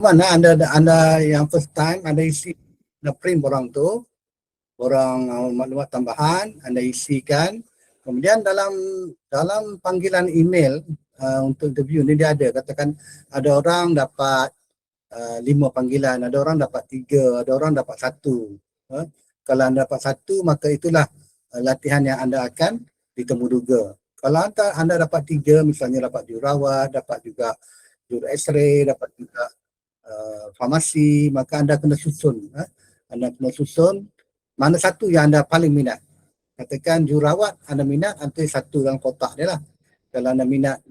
Mana anda yang first time anda isi print borang tu, borang maklumat tambahan anda isikan. Kemudian dalam panggilan email untuk interview ni dia ada katakan ada orang dapat 5 panggilan, ada orang dapat 3, ada orang dapat 1. Kalau anda dapat 1 maka itulah latihan yang anda akan ditemuduga. Kalau anda dapat 3, misalnya dapat jururawat, dapat juga juru X-ray, dapat juga farmasi, maka anda kena susun. Anda kena susun mana satu yang anda paling minat. Katakan jururawat anda minat, anda satu dalam kotak dia lah. Kalau anda minat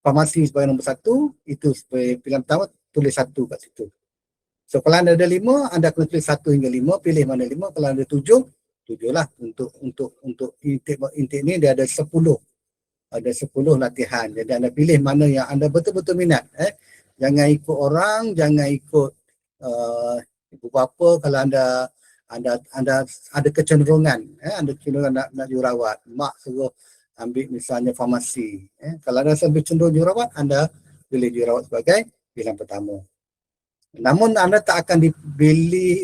farmasi sebagai nombor 1, itu sebagai pilihan pertama, tulis 1 kat situ. So kalau anda ada 5, anda kena tulis 1 hingga 5, pilih mana 5. Kalau ada 7, 7 lah. Untuk intake ni dia ada 10. Ada 10 latihan. Jadi anda pilih mana yang anda betul-betul minat. Jangan ikut orang, jangan ikut ibu bapa. Kalau anda ada kecenderungan, anda kecenderungan nak jururawat, mak suruh ambil misalnya farmasi. Kalau anda sambil cenderung jururawat, anda pilih jururawat sebagai pilihan pertama. Namun anda tak akan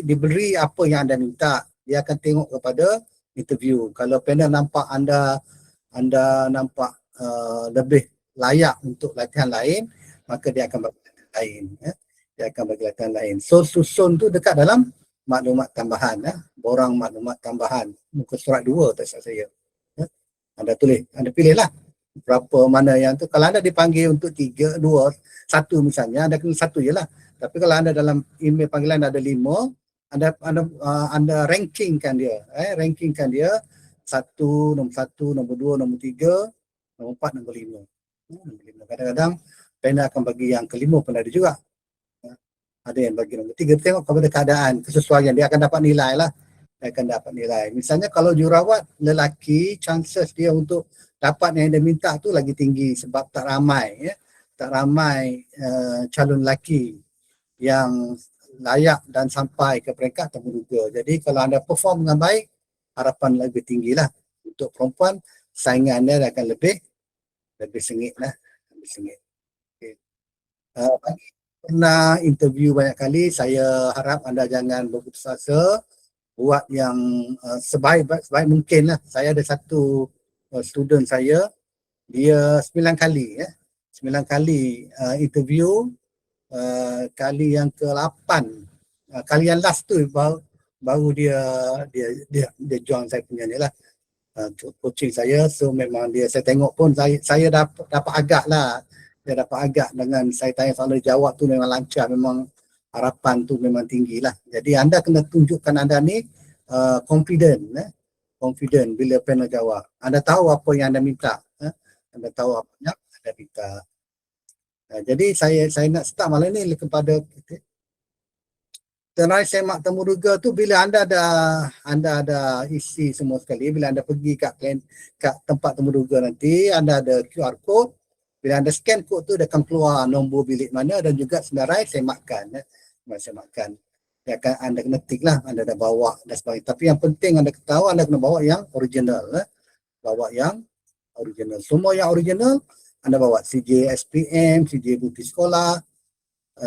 diberi apa yang anda minta. Dia akan tengok kepada interview. Kalau panel nampak anda nampak lebih layak untuk latihan lain, maka dia akan bagi latihan lain. Dia akan bagi latihan lain. So susun tu dekat dalam maklumat tambahan. Borang maklumat tambahan. Muka surat 2 tak salah saya. Anda tulis, anda pilih lah berapa mana yang tu. Kalau anda dipanggil untuk 3, 2, 1 misalnya, anda kena 1 je lah. Tapi kalau anda dalam email panggilan ada 5, anda rankingkan dia. Rankingkan dia 1, nombor 1, nombor 2, nombor 3, nombor 4, nombor 5. Kadang-kadang panel akan bagi yang kelima pun ada juga. Ada yang bagi nombor 3. Tengok kepada keadaan, kesesuaian. Dia akan dapat nilai lah. Dia akan dapat nilai. Misalnya kalau jururawat lelaki, chances dia untuk dapat yang dia minta tu lagi tinggi sebab tak ramai. Tak ramai calon lelaki yang layak dan sampai ke peringkat temuduga. Jadi kalau anda perform dengan baik, harapan lebih tinggi lah. Untuk perempuan, saingannya akan lebih sengit lah. Lebih sengit. Okay. Pernah interview banyak kali, saya harap anda jangan berputus asa. Buat yang sebaik mungkin lah. Saya ada satu student saya, dia 9 kali 9 kali interview. Kali yang ke-8, kali yang last tu baru dia join saya punya ni lah, coaching saya. So memang saya tengok pun saya dapat agak lah. Dia dapat agak dengan saya tanya soalan jawab tu memang lancar, memang harapan tu memang tinggi lah. Jadi anda kena tunjukkan anda ni confident bila panel jawab. Anda tahu apa yang anda minta. Anda tahu apa yang anda minta. Jadi saya nak start malam ni kepada terai semak temuduga tu. Bila anda ada isi semua sekali, bila anda pergi kat tempat temuduga nanti, anda ada QR code. Bila anda scan kod tu, dia akan keluar nombor bilik mana dan juga senarai semakkan. Semakkan. Dia akan anda kena tik lah, anda dah bawa dan sebagainya. Tapi yang penting anda tahu, anda kena bawa yang original. Bawa yang original. Semua yang original anda bawa CJ SPM, CJ bukti sekolah,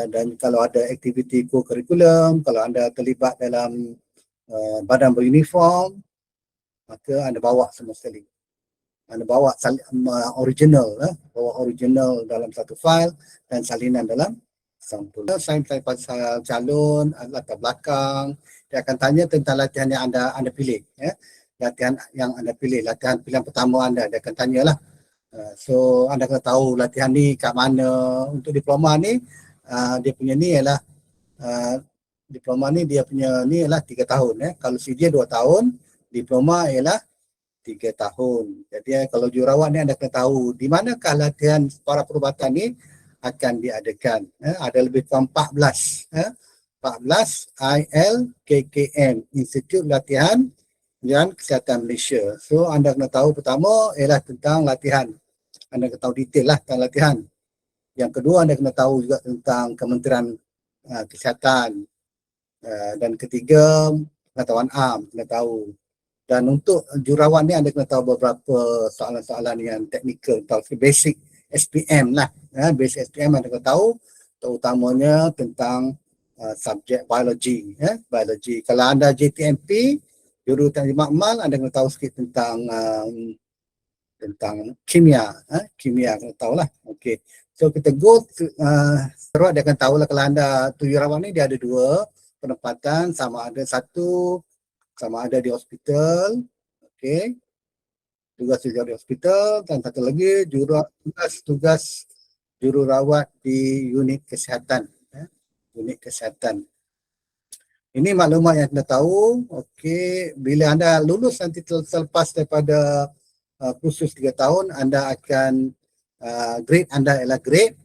dan kalau ada aktiviti co-curriculum, kalau anda terlibat dalam badan beruniform, maka anda bawa semua sekali. Anda bawa original, bawa original dalam satu file dan salinan dalam sampul. Saya pasal calon, latar belakang, dia akan tanya tentang latihan yang anda pilih. Latihan yang anda pilih, latihan pilihan pertama anda, dia akan tanyalah. So anda kena tahu latihan ni kat mana. Untuk diploma ni dia punya ni ialah diploma ni dia punya ni ialah 3 tahun. Kalau CJ 2 tahun, diploma ialah 3 tahun. Jadi kalau jururawat ni anda kena tahu di manakah latihan para perubatan ni akan diadakan. Ada lebih kurang 14 ILKKM, Institut Latihan dan Kesihatan Malaysia. So anda kena tahu pertama ialah tentang latihan. Anda kena tahu detail lah tentang latihan. Yang kedua, anda kena tahu juga tentang Kementerian Kesihatan. Dan ketiga, pengetahuan am, kena tahu. Dan untuk jururawat ni anda kena tahu beberapa soalan-soalan yang teknikal, basic SPM lah. Basic SPM anda kena tahu. terutamanya tentang subjek biologi. Biologi. Kalau anda JTMP, juruteknik makmal, anda kena tahu sikit tentang kimia. Kimia kena tahulah. Okey. So kita go to, Sarawak dia akan tahulah kalau anda jururawat ni dia ada dua penempatan, sama ada di hospital, okey. Tugas di hospital, dan satu lagi tugas jururawat di unit kesihatan. Unit kesihatan. Ini maklumat yang anda tahu. Okey, bila anda lulus nanti selepas daripada kursus 3 tahun, anda akan grade anda ialah grade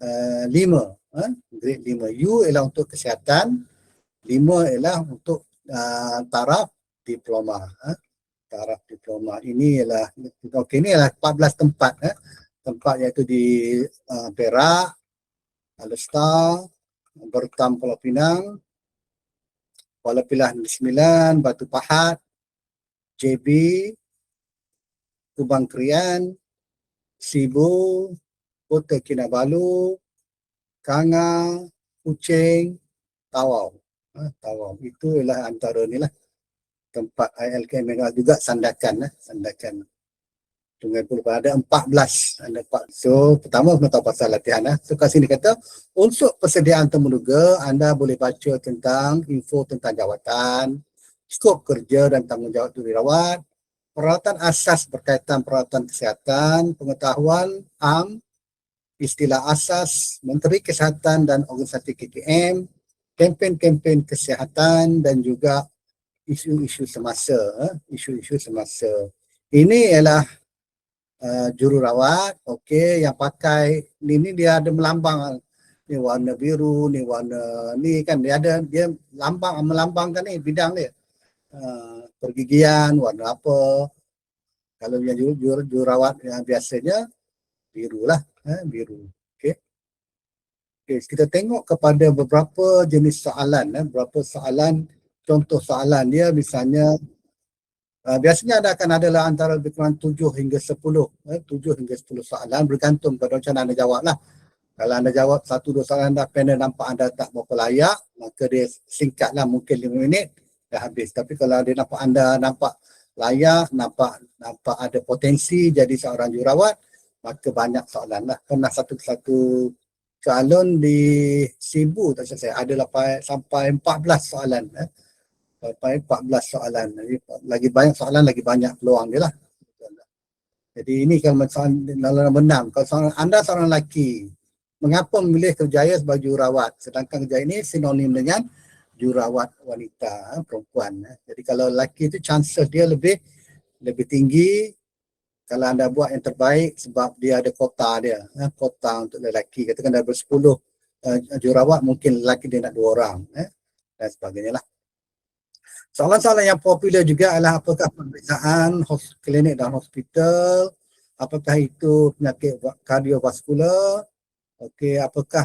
5. Grade 5. U ialah untuk kesihatan, 5 ialah untuk taraf diploma. Taraf diploma. Ini ialah 14 tempat. Tempat iaitu di Perak, Alestar, Bertam Pulau Pinang, Kuala Pilah Negeri Sembilan, Batu Pahat, JB, Kubang Krian, Sibu, Kota Kinabalu, Kanga, Kuching, Tawau. Tawau. Itu ialah antara ni lah tempat ILKM juga Sandakan. Sandakan. Sungai Puluh ada 14. So pertama kena tahu pasal latihan. So kat sini kata untuk persediaan temuduga, anda boleh baca tentang info tentang jawatan, skop kerja dan tanggungjawab jururawat, peralatan asas berkaitan peralatan kesihatan, pengetahuan am, istilah asas, Menteri Kesihatan dan Organisasi KKM, kempen-kempen kesihatan dan juga isu-isu semasa. Isu-isu semasa. Ini ialah jururawat, okey, yang pakai ni dia ada melambang, ni warna biru, ni warna ni kan, dia melambangkan ni bidang dia. Pergigian warna apa. Kalau yang jururawat yang biasanya biru lah, biru. Okey. Okey, kita tengok kepada beberapa jenis soalan, beberapa soalan, contoh soalan dia misalnya biasanya akan adalah antara lebih kurang 7 hingga 10 soalan, bergantung pada macam mana anda jawab lah. Kalau anda jawab 1-2 soalan dah panel nampak anda tak berapa layak, maka dia singkat lah, mungkin 5 minit dah habis. Tapi kalau dia nampak layak, nampak ada potensi jadi seorang jururawat, maka banyak soalan lah. Pernah satu calon di Sibu tak saya ada sampai 14 soalan. Sampai 14 soalan. Lagi banyak soalan, lagi banyak peluang dia lah. Jadi ini kalau dalam menang. Kalau anda seorang lelaki, mengapa memilih kerjaya sebagai jururawat? Sedangkan kerjaya ini sinonim dengan jururawat wanita, perempuan. Jadi kalau lelaki itu chances dia lebih tinggi kalau anda buat yang terbaik sebab dia ada kota dia. Kota untuk lelaki. Katakan ada 10 jururawat, mungkin lelaki dia nak 2 orang. Dan sebagainya lah. Soalan-soalan yang popular juga adalah apakah pemeriksaan klinik dan hospital, apakah itu penyakit kardiovaskular, okey, apakah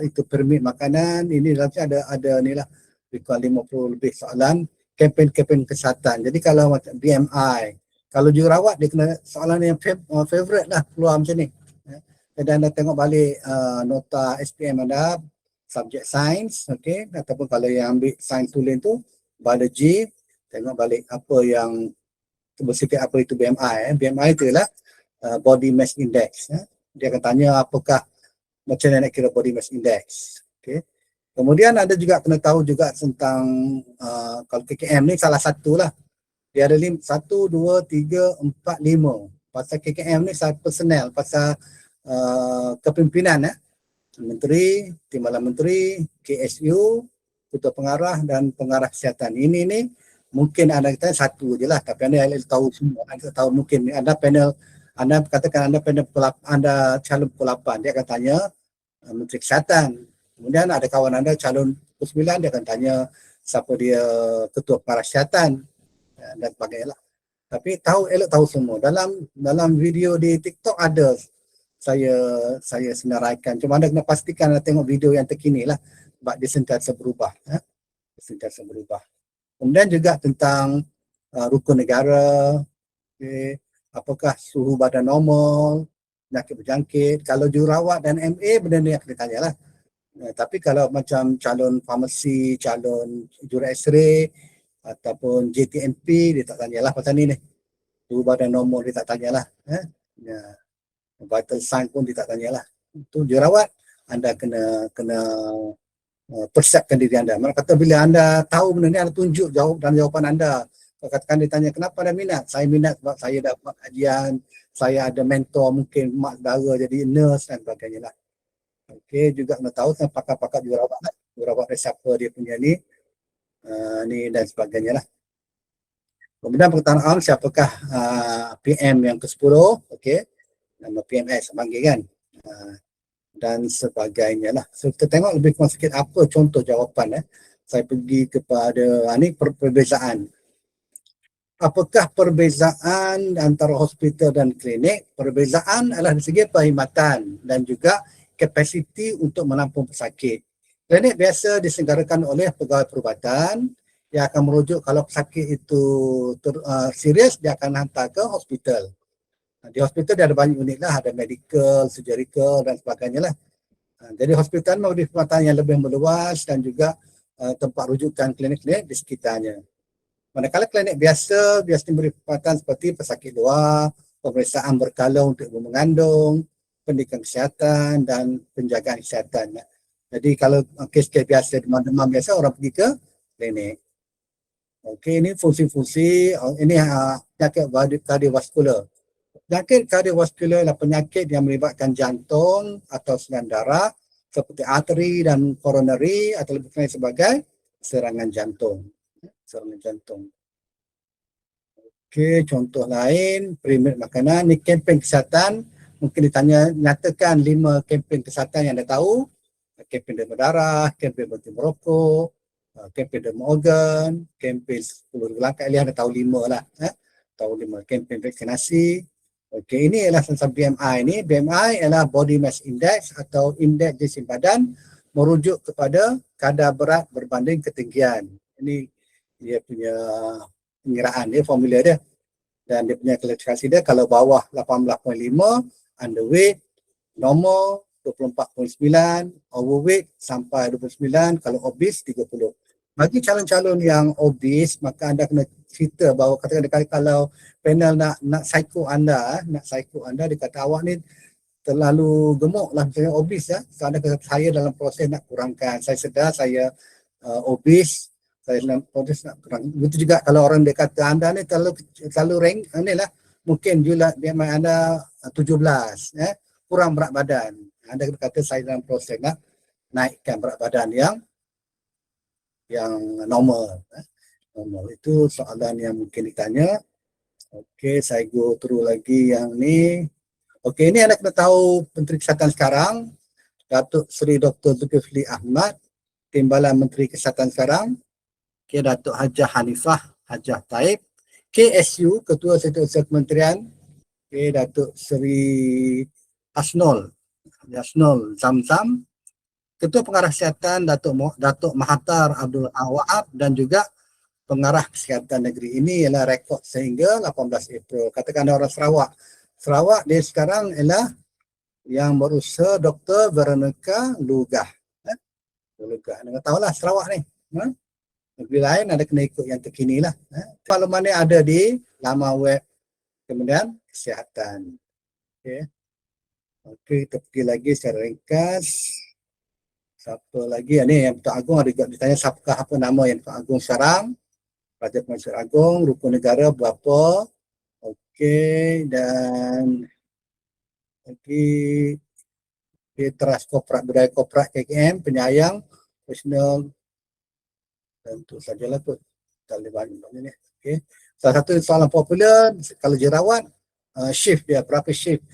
itu permit makanan. Ini dalamnya ada ni lah, lebih 50 lebih soalan, kempen-kempen kesihatan. Jadi kalau macam BMI, kalau jururawat dia kena soalan yang favorite lah keluar macam ni. Jadi anda tengok balik nota SPM anda, subjek sains, okey, ataupun kalau yang ambil sains tulen tu biologi, tengok balik apa yang bersikap apa itu BMI. BMI itu ialah body mass index. Dia akan tanya apakah macam mana nak kira body mass index. Okay. Kemudian ada juga kena tahu juga tentang kalau KKM ni salah satu lah. Dia ada 1, 2, 3, 4, 5. Pasal KKM ni pasal personel, pasal kepimpinan. Menteri, Timbalan Menteri, KSU, Ketua Pengarah dan Pengarah Kesihatan. Ini mungkin anda kata satu je lah, tapi anda tahu semua. Anda tahu mungkin anda panel, anda katakan anda calon pukul 8, dia akan tanya Menteri Kesihatan. Kemudian ada kawan anda calon pukul 9, dia akan tanya siapa dia Ketua Pengarah Kesihatan dan sebagainya lah. Tapi elok tahu semua. Dalam video di TikTok ada saya senaraikan. Cuma anda kena pastikan anda tengok video yang terkini lah. Sebab dia sentiasa berubah. Sentiasa berubah. Kemudian juga tentang rukun negara. Okay. Apakah suhu badan normal, penyakit berjangkit. Kalau jururawat dan MA, benda ni yang kena tanya lah. Tapi kalau macam calon farmasi, calon jurus X-ray ataupun JTMP, dia tak tanyalah pasal ni. Tubuh badan normal dia tak tanyalah. Ya. Vital sign pun dia tak tanyalah. Itu jurawat, anda kena persiapkan diri anda. Mana kata bila anda tahu benda ni, anda tunjuk jawapan anda. Katakan dia tanya, kenapa anda minat? Saya minat sebab saya dapat kajian, saya ada mentor, mungkin mak saudara jadi nurse dan sebagainya lah. Okey, juga kena tahu tentang pakar-pakar jurawat lah. Jurawat dia siapa dia punya ni dan sebagainya lah. Kemudian pertanyaan siapakah PM yang ke-10, okey, nama PMS panggil kan, dan sebagainya lah. So kita tengok lebih kurang sikit apa contoh jawapan. Saya pergi kepada ni perbezaan. Apakah perbezaan antara hospital dan klinik? Perbezaan adalah dari segi perkhidmatan dan juga kapasiti untuk menampung pesakit. Klinik biasa diselenggarakan oleh pegawai perubatan yang akan merujuk kalau pesakit itu serius, dia akan hantar ke hospital. Di hospital dia ada banyak unit lah, ada medical, surgical dan sebagainya lah. Jadi hospital memberi perkhidmatan yang lebih meluas dan juga tempat rujukan klinik-klinik di sekitarnya. Manakala klinik biasa memberi perkhidmatan seperti pesakit luar, pemeriksaan berkala untuk ibu mengandung, pendidikan kesihatan dan penjagaan kesihatan. Jadi kalau kes-kes biasa, demam-demam biasa, orang pergi ke klinik. Okey, ini fungsi-fungsi, ini penyakit kardiovaskular. Penyakit kardiovaskular adalah penyakit yang melibatkan jantung atau saluran darah seperti arteri dan coronary atau lebih dikenali sebagai serangan jantung. Serangan jantung. Okey, contoh lain, permit makanan. Ni kempen kesihatan. Mungkin ditanya, nyatakan 5 kempen kesihatan yang anda tahu. Kempen demam darah, kempen berhenti merokok, kempen demam organ, kempen 10 langkah anda tahu 5 lah. Tahu 5 kempen vaksinasi. Okey, ini adalah tentang BMI ni. BMI adalah Body Mass Index atau indeks jisim badan merujuk kepada kadar berat berbanding ketinggian. Ini dia punya pengiraan dia, formula dia. Dan dia punya klasifikasi dia, kalau bawah 18.5, underweight, normal 24.9, overweight sampai 29, kalau obese 30. Bagi calon-calon yang obese, maka anda kena cerita bahawa katakan kalau panel nak psycho anda, dia kata awak ni terlalu gemuk lah, misalnya obese ya. So anda kata saya dalam proses nak kurangkan, saya sedar saya obese, saya dalam proses nak kurang. Begitu juga kalau orang dia kata anda ni terlalu rank, ni lah mungkin juga BMI anda 17, kurang berat badan. Anda kata saya dalam proses nak naikkan berat badan yang normal. Normal. Itu soalan yang mungkin ditanya. Okey, saya go through lagi yang ni. Okey, ini anda kena tahu Menteri Kesihatan sekarang, Datuk Seri Dr. Zulkifli Ahmad, Timbalan Menteri Kesihatan sekarang, okay, Datuk Hajah Hanifah Hajah Taib, KSU, Ketua Setiausaha Kementerian, okay, Datuk Seri Hasnul Zamzam, Ketua Pengarah Kesihatan Datuk Mahathir Abdul Wahab dan juga Pengarah Kesihatan Negeri. Ini ialah rekod sehingga 18 April. Katakan orang Sarawak. Sarawak dia sekarang ialah yang berusaha Dr. Veronica Lugah. Lugah. Anda tahulah Sarawak ni. Negeri lain ada kena ikut yang terkini lah. Maklumat ni ada di laman web Kementerian Kesihatan. Okey. Okey, kita pergi lagi secara ringkas. Siapa lagi? Ni yang Tuan Agong ada juga ditanya siapakah apa nama yang Tuan Agong sekarang. Raja Pengasas Agong, rukun negara berapa. Okey, dan okey, Trust Korporat Budaya Korporat KKM, penyayang, profesional, dan itu sajalah tu. Tak boleh banyak ni. Okey. Salah satu soalan popular, kalau jerawat, shift dia, berapa shift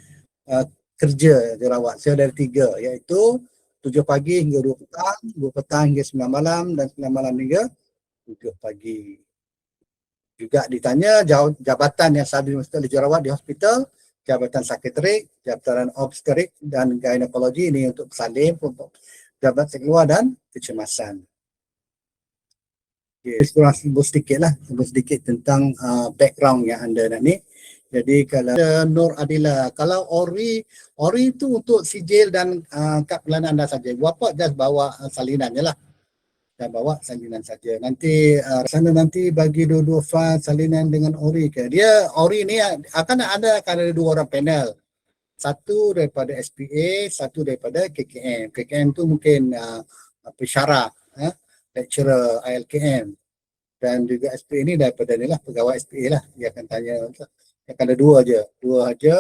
kerja jerawat? Saya dari 3, iaitu 7 pagi hingga 2 petang, 2 petang hingga 9 malam dan 9 malam hingga 7 pagi. Juga ditanya jabatan yang selalu dimasuki oleh jerawat di hospital, jabatan sekretariat, jabatan obstetrik dan ginekologi, ini untuk bersalin, untuk jabatan keluar dan kecemasan. Okay. Kurang sebut sedikit tentang background yang anda nak ni. Jadi kalau Nur Adila, kalau Ori itu untuk sijil dan kad pelayanan anda saja. Bapa just bawa salinan je lah. Dan bawa salinan saja. Nanti sana nanti bagi dua-dua file salinan dengan Ori ke. Dia Ori ni akan ada dua orang panel. Satu daripada SPA, satu daripada KKM. KKM tu mungkin pensyarah, lecturer ILKM. Dan juga SPA ni daripada ni lah, pegawai SPA lah. Dia akan tanya, akan ada dua aja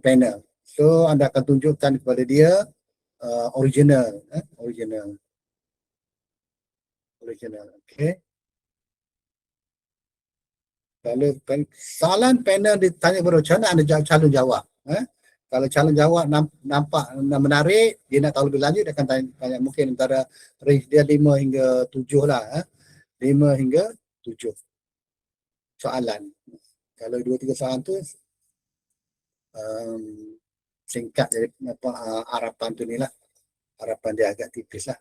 panel. So anda akan tunjukkan kepada dia original. Okay. Kalau soalan panel ditanya baru macam mana anda calon jawab. Kalau calon jawab nampak menarik, dia nak tahu lebih lanjut, dia akan tanya mungkin antara range dia 5 hingga 7 lah. 5 hingga 7 soalan. Kalau 2-3 soalan tu singkat dari harapan tu ni lah. Harapan dia agak tipis lah.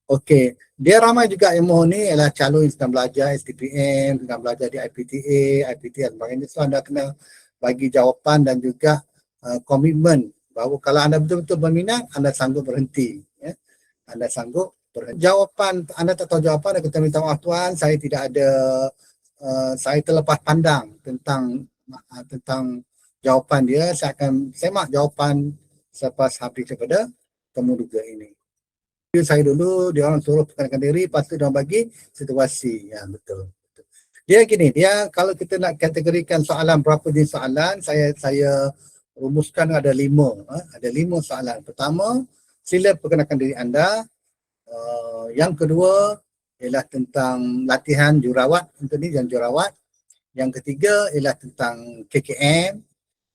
Okey, dia ramai juga yang mohon ni ialah calon yang sedang belajar STPM, sedang belajar di IPTA, IPT dan sebagainya. So anda kena bagi jawapan dan juga komitmen bahawa kalau anda betul-betul berminat, anda sanggup berhenti. Anda sanggup berhenti. Jawapan, anda tak tahu jawapan, anda kata minta maaf tuan, saya tidak ada, saya terlepas pandang tentang jawapan dia. Saya akan semak jawapan selepas habis daripada temuduga ini. Saya dulu, dia orang suruh perkenalkan diri, lepas tu dia orang bagi situasi. Ya, betul. Dia gini, dia kalau kita nak kategorikan soalan, berapa jenis soalan, saya rumuskan ada 5. Ada 5 soalan. Pertama, sila perkenalkan diri anda. Yang kedua ialah tentang latihan jurawat untuk ni, yang jurawat. Yang ketiga ialah tentang KKM.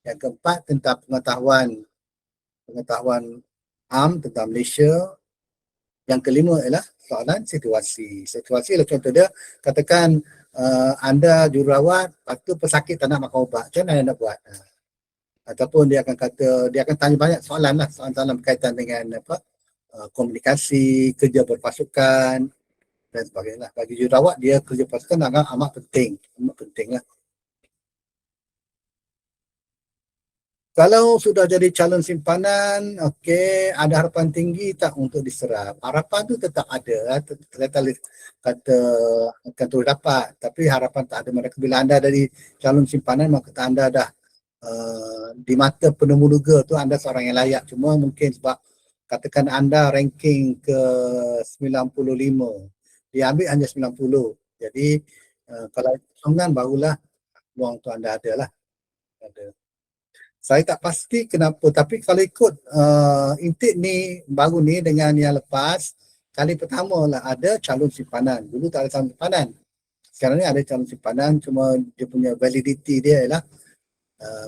Yang keempat tentang pengetahuan am tentang Malaysia. Yang kelima ialah soalan situasi. Situasi ialah contoh dia, katakan anda jururawat, lepas tu pesakit tak nak makan ubat. Macam mana anda nak buat? Ataupun dia akan tanya banyak soalan lah, soalan-soalan berkaitan dengan komunikasi, kerja berpasukan dan sebagainya. Bagi jururawat, dia kerja berpasukan amat penting lah. Kalau sudah jadi calon simpanan, okey, ada harapan tinggi tak untuk diserap? Harapan tu tetap ada, kata akan terus dapat. Tapi harapan tak ada. Mereka bila anda dari calon simpanan, maka anda dah di mata penemuduga tu anda seorang yang layak. Cuma mungkin sebab katakan anda ranking ke 95, dia ambil hanya 90. Jadi kalau kosongan barulah peluang tu anda ada lah. Ada. Saya tak pasti kenapa, tapi kalau ikut intake ni baru ni dengan yang lepas, kali pertama lah ada calon simpanan. Dulu tak ada calon simpanan. Sekarang ni ada calon simpanan, cuma dia punya validity dia ialah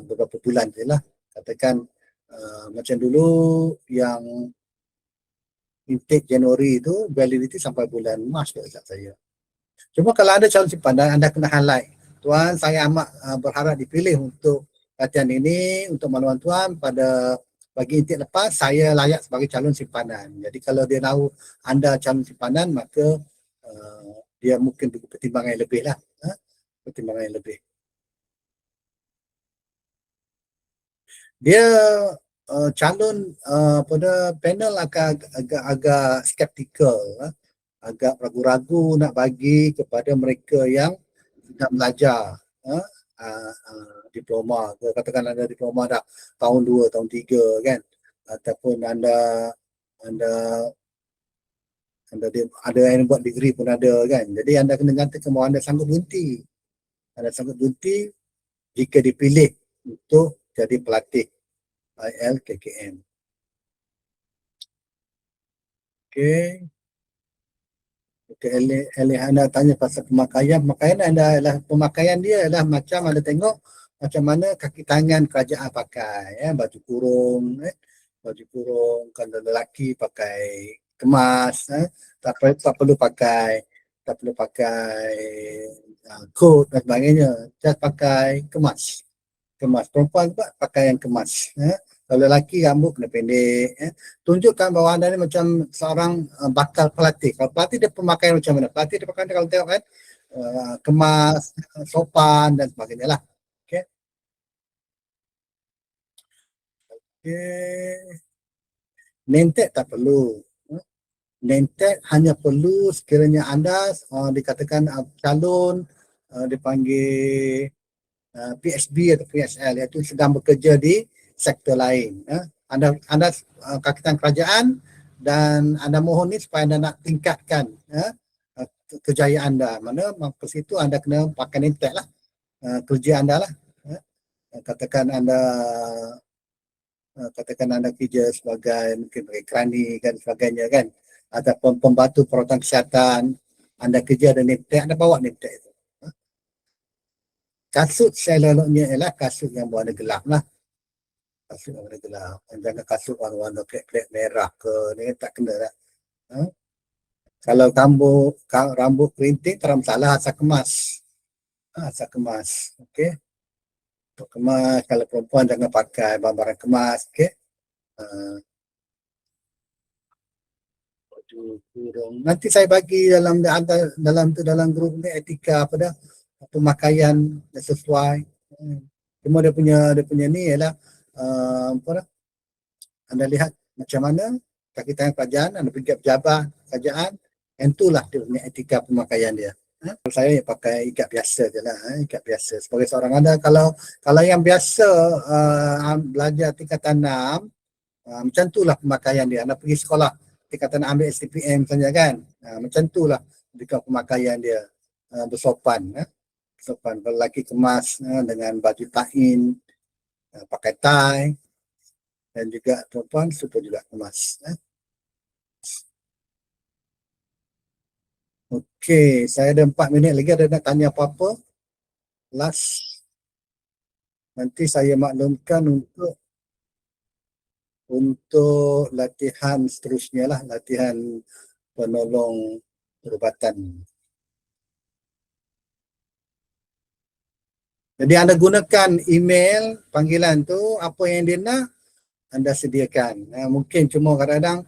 beberapa bulan je lah. Katakan macam dulu yang intake Januari tu validity sampai bulan Mac tu dekat saya. Cuma kalau ada calon simpanan, anda kena highlight. Tuan, saya amat berharap dipilih untuk latihan ini, untuk makluman tuan, pada bagi intake lepas saya layak sebagai calon simpanan. Jadi kalau dia tahu anda calon simpanan, maka dia mungkin pertimbangan yang lebih lah. Pertimbangan yang lebih. Dia calon pada panel agak skeptikal, agak ragu-ragu nak bagi kepada mereka yang sedang belajar diploma. Katakan anda diploma dah tahun 2, tahun 3 kan, ataupun anda ada yang buat degree pun ada kan. Jadi anda kena nyatakan bahawa anda sanggup berhenti. Anda sanggup berhenti jika dipilih untuk jadi pelatih ILKKM. Okey. Anda tanya pasal pemakaian. Pemakaian dia adalah macam anda tengok macam mana kaki tangan kerajaan pakai. Baju kurung. Baju kurung. Kalau lelaki pakai kemas. Tak perlu pakai coat dan sebagainya. Just pakai kemas. Perempuan juga pakai yang kemas. Kalau lelaki rambut kena pendek. Tunjukkan bahawa anda ni macam seorang bakal pelatih. Kalau pelatih dia pemakaian macam mana? Pelatih dia pakai kalau tengok kan kemas, sopan dan sebagainya lah. Okay. Okay. Name tag tak perlu. Name tag hanya perlu sekiranya anda dikatakan calon dipanggil PSB atau PSL, iaitu sedang bekerja di sektor lain. Anda kakitan kerajaan dan anda mohon ni supaya anda nak tingkatkan kejayaan anda. Mana ke situ anda kena pakai name tag lah. Kerja anda lah. Katakan anda kerja sebagai mungkin sebagai kerani dan sebagainya kan, ataupun pembantu perawatan kesihatan, anda kerja ada name tag, anda bawa name tag itu. Kasut selalunya ialah kasut yang berwarna gelap lah. Kasut yang berwarna gelap. Jangan kasut warna-warna plek-plek merah ke, ni tak kena lah. Kalau rambut kerinting tak ada masalah, asal kemas. Asal kemas. Okey. Untuk kemas, kalau perempuan jangan pakai barang-barang kemas. Okey. Nanti saya bagi dalam grup ni etika apa dah, pemakaian yang sesuai. Cuma dia punya ni ialah apa dah, anda lihat macam mana kakitan kerajaan, anda pergi pejabat kerajaan, yang itulah dia punya etika pemakaian dia. Saya pakai ikat biasa je lah, ikat biasa. Sebagai seorang anda, kalau yang biasa belajar tingkatan 6, macam itulah pemakaian dia. Anda pergi sekolah tingkatan ambil STPM saja kan, macam itulah pemakaian dia, bersopan. Bersopan. Kalau lelaki kemas dengan baju tain, pakai tie, dan juga perempuan suka juga kemas. Okey, saya ada 4 minit lagi. Ada nak tanya apa-apa? Last. Nanti saya maklumkan untuk latihan seterusnya lah, latihan penolong perubatan. Jadi anda gunakan email panggilan tu, apa yang dia nak anda sediakan. Mungkin cuma kadang-kadang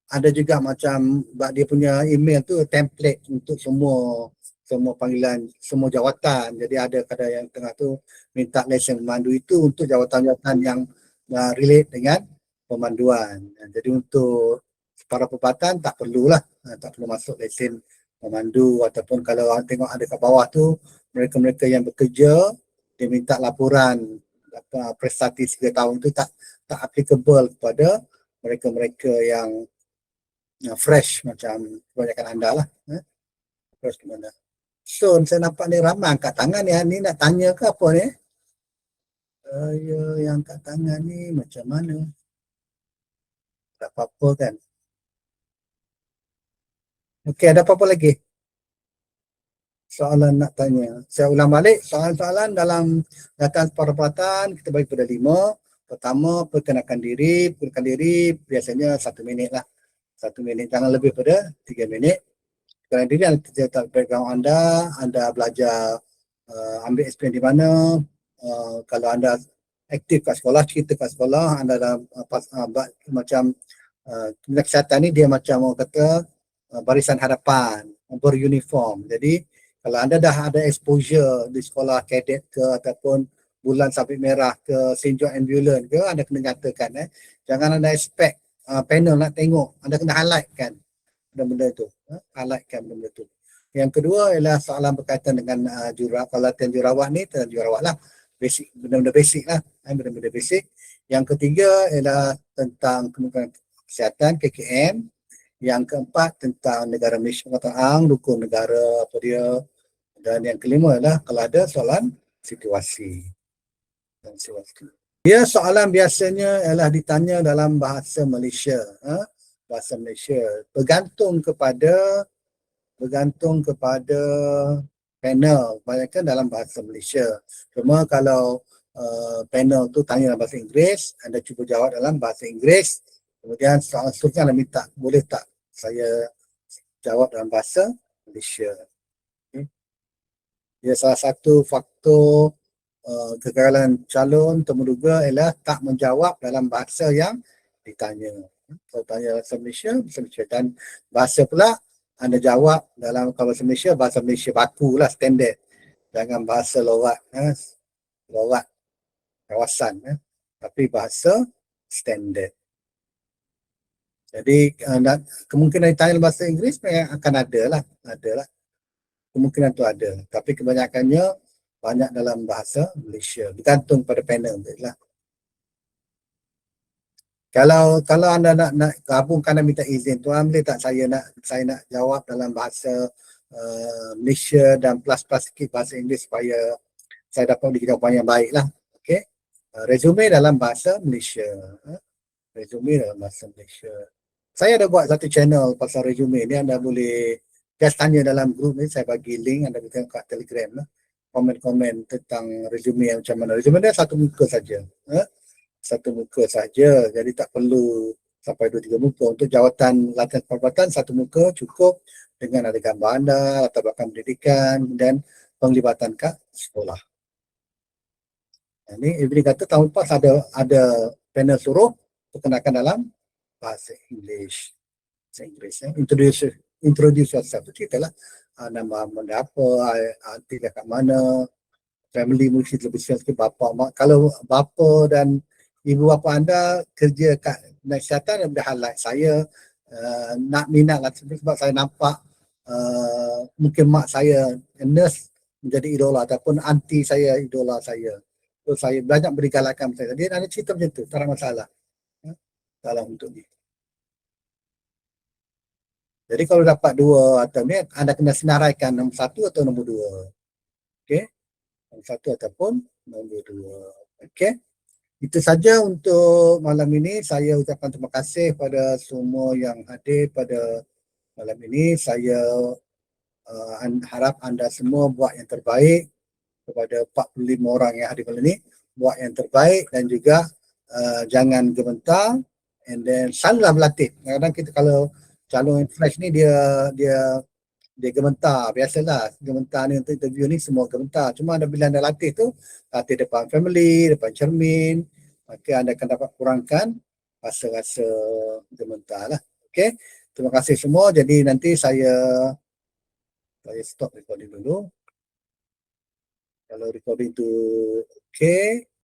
ada juga macam dia punya email tu template untuk semua panggilan, semua jawatan. Jadi ada kadang yang tengah tu minta lesen pemandu itu untuk jawatan-jawatan yang relate dengan pemanduan. Jadi untuk para perubatan tak perlulah, tak perlu masuk lesen pemandu, ataupun kalau tengok ada kat bawah tu mereka-mereka yang bekerja dia minta laporan prestasi 3 tahun tu tak applicable kepada mereka-mereka yang fresh macam kebanyakan anda lah. Fresh ke mana. So saya nampak ni ramai angkat tangan ni nak tanya ke apa ni? Yang angkat tangan ni macam mana? Tak apa-apa kan? Okey, ada apa-apa lagi? Soalan nak tanya. Saya ulang balik, soalan-soalan dalam data perubatan kita bagi pada 5. Pertama, perkenalkan diri. Perkenalkan diri biasanya 1 minit lah. 1 minit, jangan lebih pada 3 minit. Perkenalkan diri, anda cerita background anda belajar ambil experience di mana, kalau anda aktif kat sekolah, cerita kat sekolah, anda dalam macam Kementerian Kesihatan ni dia macam orang kata barisan hadapan, beruniform. Jadi kalau anda dah ada exposure di sekolah kadet ke ataupun bulan sabit merah ke St. John Ambulance ke, anda kena nyatakan. Jangan anda expect panel nak tengok, anda kena highlight kan benda-benda tu. Highlightkan benda tu. Yang kedua ialah soalan berkaitan dengan kalau latihan jurawat ni, jurawat lah. Basic, benda-benda basic lah. Benda-benda basic. Yang ketiga ialah tentang Kementerian Kesihatan, KKM. Yang keempat tentang negara Malaysia Ang, rukun negara apa dia. Dan yang kelima adalah kalau ada soalan situasi. Ya, soalan biasanya ialah ditanya dalam bahasa Malaysia. Bahasa Malaysia. Bergantung kepada panel, kebanyakan dalam bahasa Malaysia. Cuma kalau panel tu tanya dalam bahasa Inggeris, anda cuba jawab dalam bahasa Inggeris. Kemudian soalan seterusnya anda minta, boleh tak saya jawab dalam bahasa Malaysia. Dia salah satu faktor kegagalan calon temuduga ialah tak menjawab dalam bahasa yang ditanya. Kalau tanya bahasa Malaysia, dan bahasa pula anda jawab dalam bahasa Malaysia baku lah, standard. Jangan bahasa lorat. Lorat kawasan, tapi bahasa standard. Jadi kemungkinan ditanya bahasa Inggeris memang akan ada lah. Kemungkinan tu ada. Tapi kebanyakannya banyak dalam bahasa Malaysia. Bergantung pada panel tu lah. Kalau anda nak gabungkan dan minta izin, tuan boleh tak saya nak jawab dalam bahasa Malaysia dan plus sikit bahasa Inggeris supaya saya dapat beri jawapan yang baik lah. Okay. Resume dalam bahasa Malaysia. Resume dalam bahasa Malaysia. Saya ada buat satu channel pasal resume ni, anda boleh just tanya dalam grup ni, saya bagi link, anda boleh tengok kat Telegram lah. Komen-komen tentang resume yang macam mana. Resume dia satu muka saja. Satu muka saja, jadi tak perlu sampai 2-3 muka. Untuk jawatan latihan perbuatan, satu muka cukup dengan ada gambar anda, latar belakang pendidikan dan penglibatan kat sekolah. Ini Evelyn kata tahun lepas ada panel suruh perkenalkan dalam bahasa Inggeris. Introduce yourself. Tu cerita lah. Nama anda apa, tinggal kat mana, family mesti lebih sikit bapa mak. Kalau bapa dan ibu bapa anda kerja kat kesihatan, lebih highlight saya nak minat lah sebab saya nampak mungkin mak saya nurse menjadi idola ataupun aunty saya idola saya. So saya banyak beri galakan saya. Dia ada cerita macam tu, tak ada masalah dalam untuk ni. Jadi kalau dapat 2 atau ni, anda kena senaraikan nombor 1 atau nombor 2. Okey. Nombor 1 ataupun nombor 2. Okey. Itu saja untuk malam ini. Saya ucapkan terima kasih pada semua yang hadir pada malam ini. Saya harap anda semua buat yang terbaik kepada 45 orang yang hadir malam ini. Buat yang terbaik dan juga jangan gementar, and then selalulah berlatih. Kadang-kadang kita kalau calon flash ni dia gementar, biasalah gementar ni untuk interview ni semua gementar. Cuma bila anda latih tu, latih depan family, depan cermin, maka anda akan dapat kurangkan rasa-rasa gementar lah. Okay, terima kasih semua. Jadi nanti saya stop recording dulu. Kalau recording tu okay,